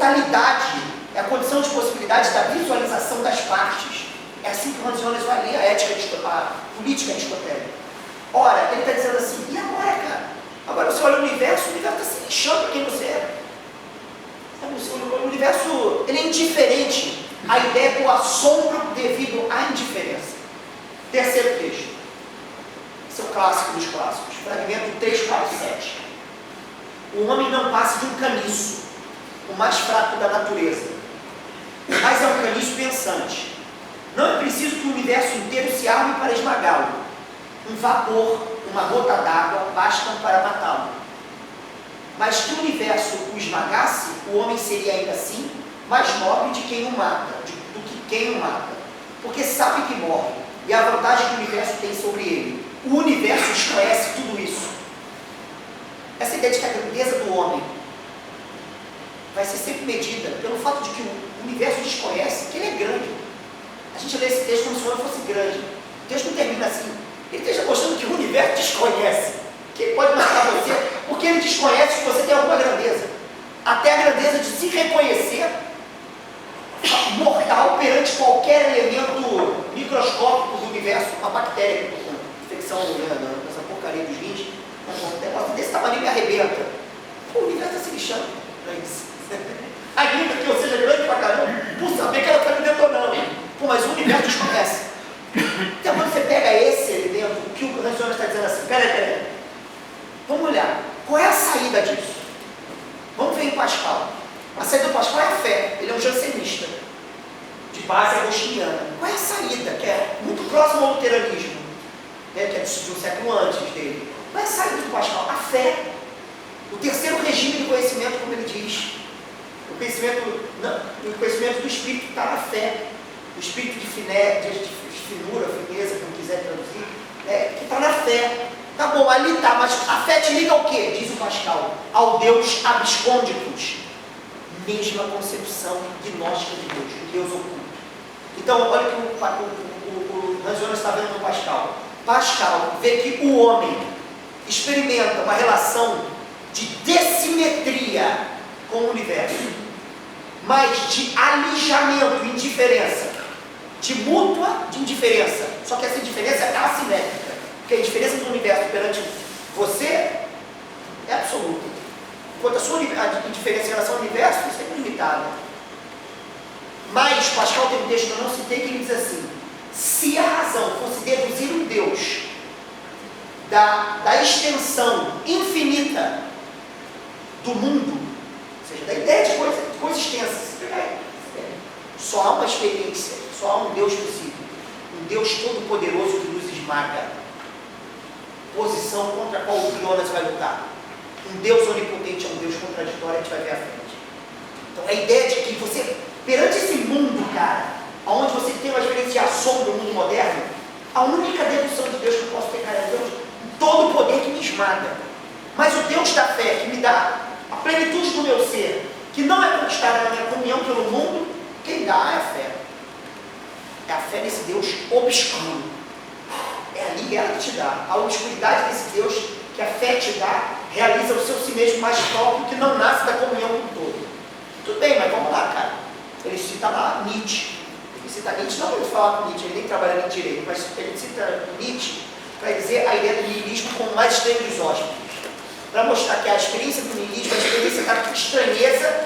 totalidade, é a condição de possibilidade da visualização das partes. É assim que o Hans Jonas vai ler a política aristotélica. Ora, ele está dizendo assim, e agora, cara? Agora você olha o universo está se lixando para quem você é. O universo, ele é indiferente. A ideia é o assombro devido à indiferença. Terceiro texto. Esse é o clássico dos clássicos. Fragmento 347. O homem não passa de um caniço, o mais fraco da natureza, mas é um caniço pensante. Não é preciso que o universo inteiro se arme para esmagá-lo. Um vapor, uma gota d'água bastam para matá-lo. Mas que o universo o esmagasse, o homem seria ainda assim mais nobre de quem o mata, do que quem o mata, porque sabe que morre, e a vantagem que o universo tem sobre ele. O universo desconhece tudo isso. Essa ideia de que a grandeza do homem vai ser sempre medida pelo fato de que o universo desconhece que ele é grande. A gente lê esse texto como se o homem fosse grande. O texto não termina assim. Ele esteja mostrando que o universo desconhece que ele pode matar você, porque ele desconhece que você tem alguma grandeza. Até a grandeza de se reconhecer mortal perante qualquer elemento microscópico do universo. Uma bactéria, infecção, essa porcaria dos rins, um negócio desse tamanho me arrebenta. Pô, o universo está se lixando para isso. Ainda que eu seja grande pra caramba, por saber que ela está me detonando. Pô, mas o universo desconhece. Então, quando você pega esse elemento, o que o Hans Jonas está dizendo assim, peraí. Vamos olhar, qual é a saída disso? Vamos ver em Pascal. A saída do Pascal é a fé, ele é um jansenista, de base agostiniana. Qual é a saída? Que é muito próximo ao luteranismo, né, que é de um século antes dele. Qual é a saída do Pascal? A fé. O terceiro regime do conhecimento, como ele diz. O conhecimento do espírito está na fé. O espírito de finura, fineza, como quiser traduzir, que está na fé. Tá bom, ali tá, mas a fé te liga ao quê? Diz o Pascal. Ao Deus abscônditos. Mesma concepção gnóstica de Deus, o Deus oculto. Então, olha o que o Hans Jonas está vendo no Pascal. Pascal vê que o homem experimenta uma relação de dessimetria com o universo, mas de alijamento, indiferença, de mútua de indiferença. Só que essa indiferença é assimétrica. Porque a diferença do universo perante você é absoluta. Enquanto a sua indiferença em relação ao universo é sempre limitada. Mas Pascal tem um texto que eu não citei que ele diz assim: se a razão fosse deduzir um Deus da extensão infinita do mundo, ou seja, da ideia de coisa extensa, só há uma experiência, só há um Deus possível, um Deus todo-poderoso que nos esmaga. Posição contra a qual o Jonas vai lutar. Um Deus onipotente é um Deus contraditório, a gente vai ver à frente. Então a ideia de que você, perante esse mundo, cara, onde você tem uma experiência de assombro no mundo moderno, a única dedução de Deus que eu posso ter, cara, é Deus, todo o poder que me esmaga. Mas o Deus da fé, que me dá a plenitude do meu ser, que não é conquistada na minha comunhão pelo mundo, quem dá é a fé. É a fé nesse Deus obscuro. É ali ela que te dá. A obscuridade desse Deus que a fé te dá, realiza o seu si mesmo mais próprio, que não nasce da comunhão com o todo. Tudo bem, mas vamos lá, cara. Ele cita lá Nietzsche. Ele cita Nietzsche, não para ele falar com Nietzsche, ele nem trabalha nem direito, mas ele cita Nietzsche para dizer a ideia do niilismo como o mais estranho dos hóspedes. Para mostrar que a experiência do niilismo, a experiência da estranheza,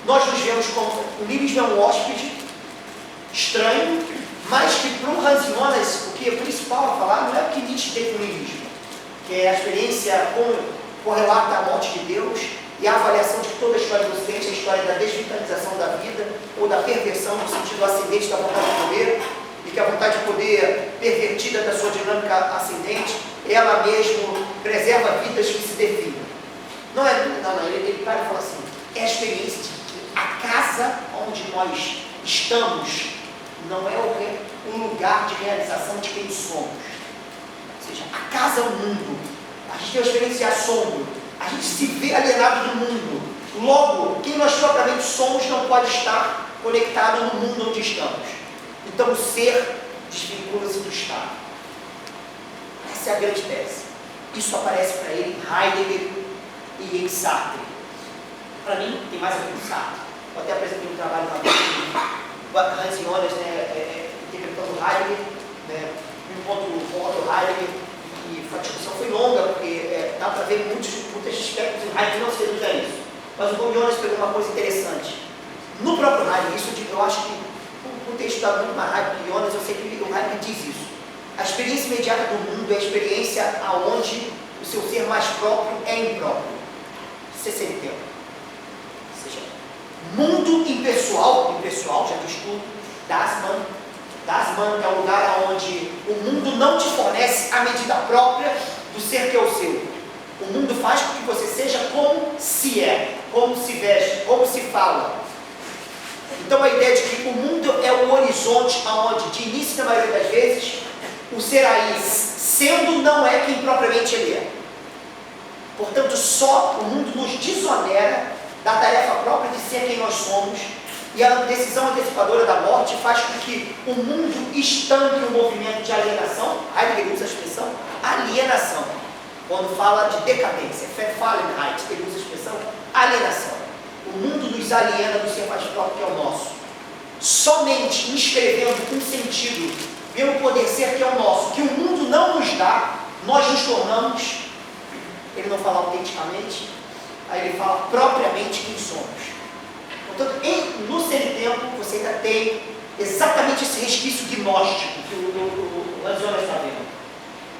nós nos vemos como o niilismo é um hóspede estranho, mas que para o Hans Jonas, o que é principal a falar não é o que Nietzsche teve no niilismo, que é a experiência correlata à morte de Deus e a avaliação de que toda a história do Ocidente é a história da desvitalização da vida ou da perversão no sentido ascendente da vontade de poder, e que a vontade de poder pervertida da sua dinâmica ascendente, ela mesmo preserva vidas que se definem. Não, ele para e fala assim, é a experiência de que a casa onde nós estamos não é um lugar de realização de quem somos. Ou seja, a casa é o mundo. A gente tem uma experiência de assombro. A gente se vê alienado do mundo. Logo, quem nós propriamente somos não pode estar conectado no mundo onde estamos. Então o ser desvincula-se do estar. Essa é a grande tese. Isso aparece para ele em Heidegger e em Sartre. Para mim, tem mais a ver com Sartre. um trabalho com Hans Jonas, né, interpretando Heidegger, né, um ponto do Heidegger, e a discussão foi longa, porque dá para ver muitos aspectos, e Heidegger não se reduz a isso. Mas o Jonas pegou uma coisa interessante. No próprio Heidegger, isso eu acho que, por ter estudado muito mais Heidegger que Jonas, eu sei que o Heidegger diz isso. A experiência imediata do mundo é a experiência aonde o seu ser mais próprio é impróprio. Isso é sem tempo. Ou seja, mundo impessoal, já diz tudo, Dasman é o lugar onde o mundo não te fornece a medida própria do ser que é o seu. O mundo faz com que você seja como se é, como se veste, como se fala. Então a ideia de que o mundo é o horizonte aonde, de início, na maioria das vezes, o ser aí sendo não é quem propriamente ele é. Portanto, só o mundo nos desonera da tarefa própria de ser quem nós somos, e a decisão antecipadora da morte faz com que o mundo estanque o movimento de alienação. Heidegger usa a expressão alienação, quando fala de decadência. Verfallenheit, ele usa a expressão alienação. O mundo nos aliena do ser mais próprio que é o nosso. Somente inscrevendo um sentido pelo poder ser que é o nosso, que o mundo não nos dá, nós nos tornamos, ele não fala autenticamente, aí ele fala propriamente quem somos. Portanto, no semitempo, você ainda tem exatamente esse resquício gnóstico que o Hans Jonas está vendo.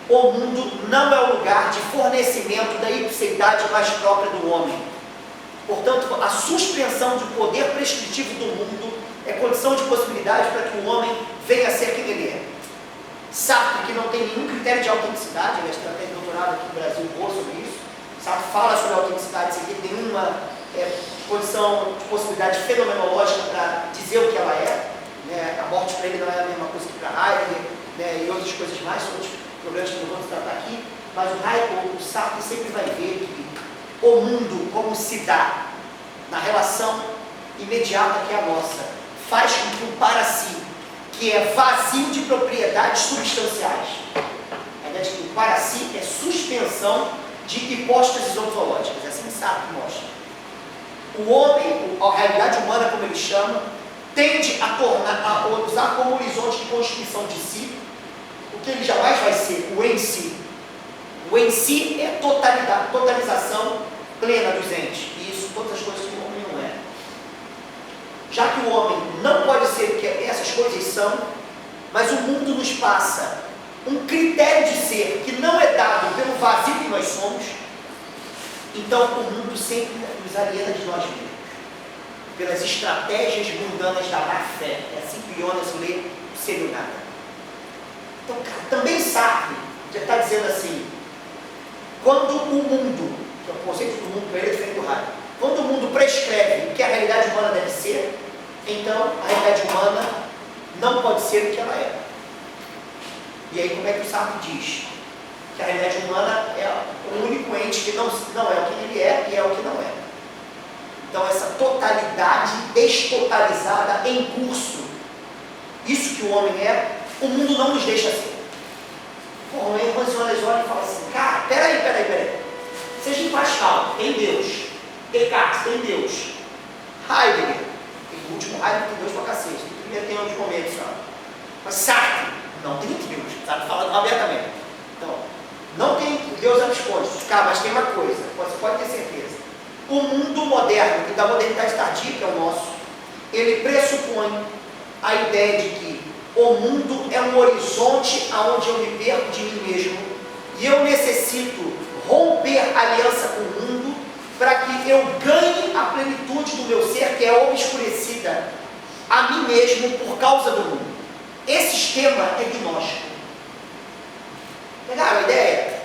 O mundo não é o lugar de fornecimento da ipseidade mais própria do homem. Portanto, a suspensão do poder prescritivo do mundo é condição de possibilidade para que o homem venha a ser quem ele é. Sartre, que não tem nenhum critério de autenticidade, ele tem doutorado aqui no Brasil, boa sobre isso. Sartre fala sobre a autenticidade sem ter nenhuma condição de possibilidade fenomenológica para dizer o que ela é. Né? A morte para ele não é a mesma coisa que para Heidegger, né? E outras coisas mais, outros problemas que não vamos tratar aqui. Mas o Sartre sempre vai ver que o mundo, como se dá na relação imediata que é a nossa, faz com que o para si, que é vazio de propriedades substanciais, a ideia de que o para si é suspensão de hipóstases ontológicas, é assim que Sartre mostra. O homem, a realidade humana, como ele chama, tende a usar como horizonte de constituição de si o que ele jamais vai ser, o em si. O em si é totalização plena dos entes, e isso todas as coisas que o homem não é. Já que o homem não pode ser o que essas coisas são, mas o mundo nos passa um critério de ser que não é dado pelo vazio que nós somos, então o mundo sempre nos aliena de nós mesmos, pelas estratégias mundanas da má fé. É assim que Jonas lê o Ser e o Nada. Então, também Sartre já está dizendo assim, quando o mundo, que é o conceito do mundo para ele é diferente do Heidegger, quando o mundo prescreve o que a realidade humana deve ser, então a realidade humana não pode ser o que ela é. E aí como é que o Sartre diz? Que a realidade humana é o único ente que não é o que ele é e é o que não é. Então essa totalidade destotalizada em curso, isso que o homem é, o mundo não nos deixa ser. Bom, aí o Hans Jonas olha e fala assim, cara, peraí. Seja em Pascal, tem Deus. Descartes, tem Deus. Heidegger, o último Heidegger tem Deus pra cacete. O primeiro tem outros momentos só. Mas Sartre, não tem Deus. Sartre falando abertamente. Então, não tem Deus absconde. Cara, mas tem uma coisa, você pode ter certeza. O mundo moderno, e da modernidade tardia, que é o nosso, ele pressupõe a ideia de que o mundo é um horizonte aonde eu me perco de mim mesmo e eu necessito romper aliança com o mundo para que eu ganhe a plenitude do meu ser, que é obscurecida a mim mesmo por causa do mundo. Esse esquema é gnóstico. Pegaram a ideia?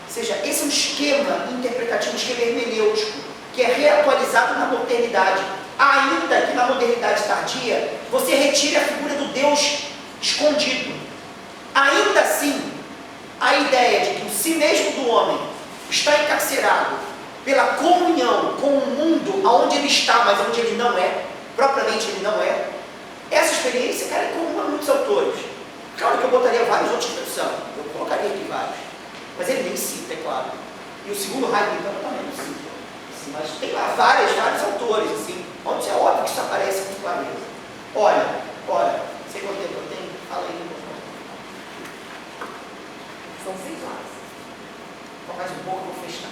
Ou seja, esse é um esquema interpretativo, um esquema hermenêutico, que é reatualizado na modernidade. Ainda que na modernidade tardia, você retire a figura do Deus escondido. Ainda assim, a ideia de que o si mesmo do homem está encarcerado pela comunhão com o mundo onde ele está, mas onde ele não é, propriamente ele não é, essa experiência, cara, é comum a muitos autores. Claro que eu botaria vários outros traduções, eu colocaria aqui vários, mas ele nem cita, é claro. E o segundo Heidegger também não cita. Assim, mas tem lá vários autores, assim, onde é óbvio que isso aparece muito Olha, sei quanto tempo eu tenho? Fala aí. São 6 horas. Mais um pouco eu vou fechar.